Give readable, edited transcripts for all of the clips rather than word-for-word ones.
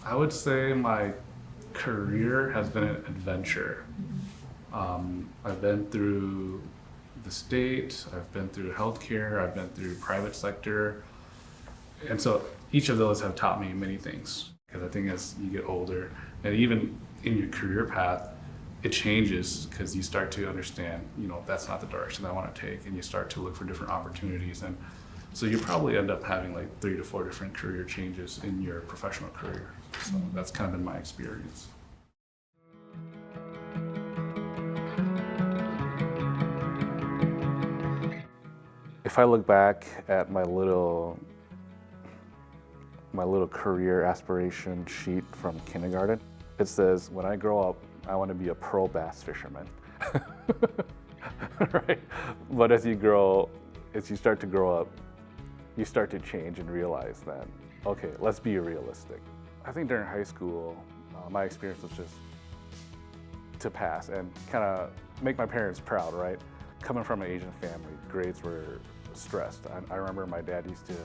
I would say my career has been an adventure. I've been through the state, I've been through healthcare, I've been through private sector, and so each of those have taught me many things. Because I think as you get older, and even in your career path, it changes because you start to understand, that's not the direction I want to take, and you start to look for different opportunities. And so you probably end up having like 3 to 4 different career changes in your professional career. So that's kind of been my experience. If I look back at my little career aspiration sheet from kindergarten, it says, when I grow up, I want to be a pearl bass fisherman. Right? But as you start to grow up, you start to change and realize that, okay, let's be realistic. I think during high school, my experience was just to pass and kind of make my parents proud, right? Coming from an Asian family, grades were stressed. I remember my dad used to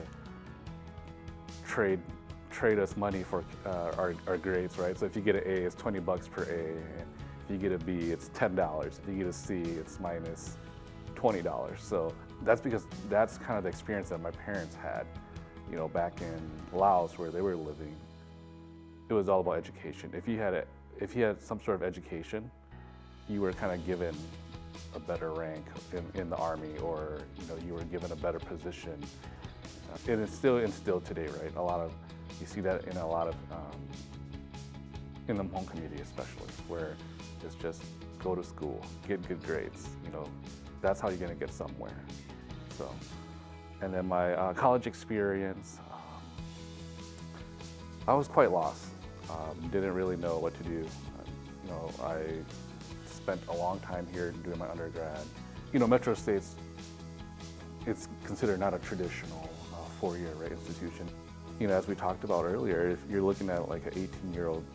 trade us money for our grades, right? So if you get an A, it's $20 per A. If you get a B, it's $10. If you get a C, it's minus $20. So that's because that's kind of the experience that my parents had, back in Laos where they were living. It was all about education. If you had some sort of education, you were kind of given a better rank in the army, or you were given a better position. And it's still instilled today, right? You see that in a lot of, in the Hmong community especially, where it's just go to school, get good grades, that's how you're gonna get somewhere. So, and then my college experience, I was quite lost. Didn't really know what to do. I spent a long time here doing my undergrad. Metro State's, it's considered not a traditional four-year institution. As we talked about earlier, if you're looking at like an 18-year-old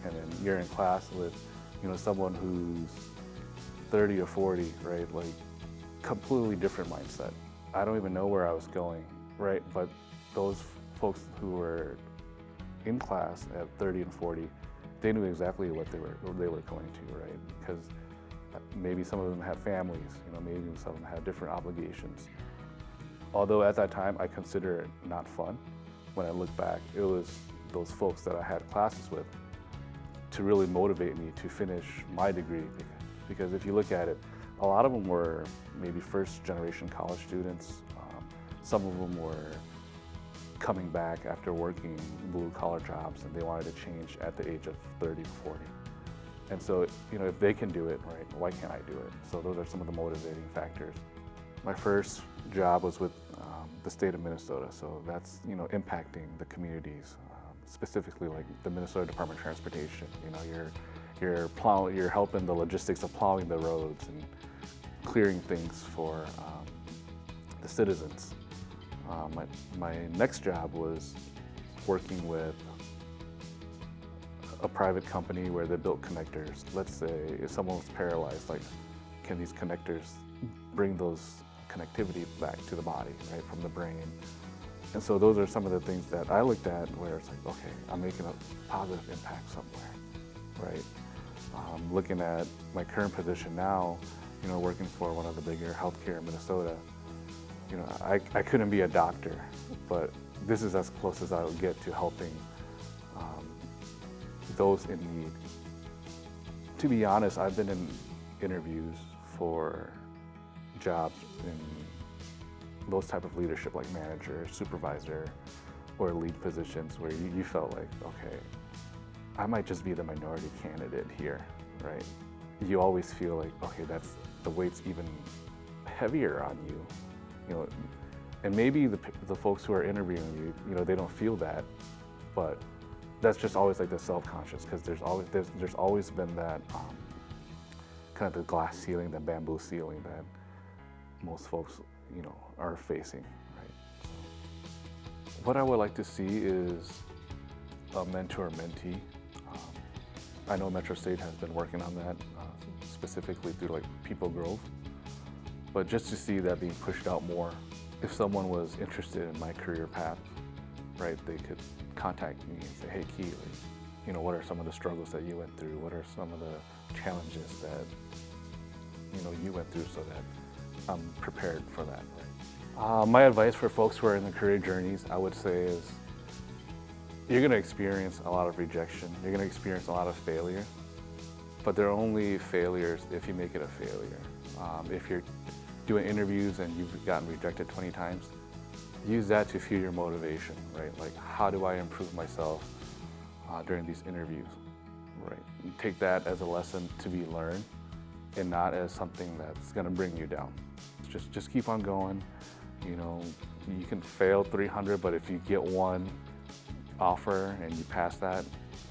and then you're in class with, someone who's 30 or 40, right? Like completely different mindset. I don't even know where I was going, right? But those folks who were in class at 30 and 40, they knew exactly what they were going to, right? Because maybe some of them had families, maybe some of them had different obligations. Although at that time I consider it not fun, when I look back, it was those folks that I had classes with to really motivate me to finish my degree. Because if you look at it, a lot of them were maybe first-generation college students. Some of them were coming back after working blue-collar jobs, and they wanted to change at the age of 30 to 40. And so, if they can do it, right, why can't I do it? So those are some of the motivating factors. My first job was with the state of Minnesota, so that's impacting the communities, specifically like the Minnesota Department of Transportation. You're helping the logistics of plowing the roads and clearing things for the citizens. My next job was working with a private company where they built connectors. Let's say if someone was paralyzed, like, can these connectors bring those connectivity back to the body, right, from the brain? And so those are some of the things that I looked at where it's like, okay, I'm making a positive impact somewhere, right? Looking at my current position now, working for one of the bigger healthcare in Minnesota, I couldn't be a doctor, but this is as close as I would get to helping those in need. To be honest, I've been in interviews for jobs in those type of leadership, like manager, supervisor, or lead positions where you felt like, okay, I might just be the minority candidate here, right? You always feel like, okay, the weight's even heavier on you, and maybe the folks who are interviewing you, they don't feel that, but that's just always like the self-conscious, because there's always been that kind of the glass ceiling, the bamboo ceiling that most folks, are facing, right? So what I would like to see is a mentor-mentee. I know Metro State has been working on that, specifically through like People Grove, but just to see that being pushed out more. If someone was interested in my career path, right? They could contact me and say, hey, Keely, you know, what are some of the struggles that you went through? What are some of the challenges that, you know, you went through, so that I'm prepared for that, right? My advice for folks who are in the career journeys, I would say, is you're going to experience a lot of rejection. You're going to experience a lot of failure, but they're only failures if you make it a failure. If you're doing interviews and you've gotten rejected 20 times, use that to fuel your motivation, right? Like, how do I improve myself during these interviews, right? You take that as a lesson to be learned and not as something that's going to bring you down. Just keep on going. You know, you can fail 300, but if you get one offer and you pass that,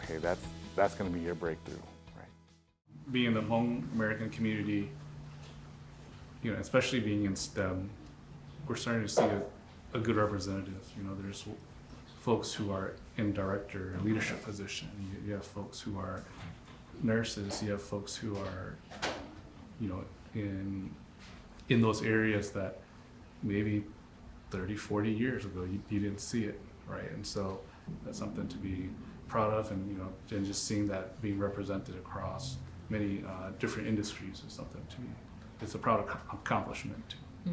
hey, that's going to be your breakthrough, right? Being in the Hmong American community, you know, especially being in STEM, we're starting to see a good representative. You know, there's folks who are in director and leadership position. You have folks who are nurses. You have folks who are, you know, in those areas that maybe 30, 40 years ago you didn't see it, right? And so that's something to be proud of, and you know, and just seeing that being represented across many different industries is something to me. It's a proud accomplishment too.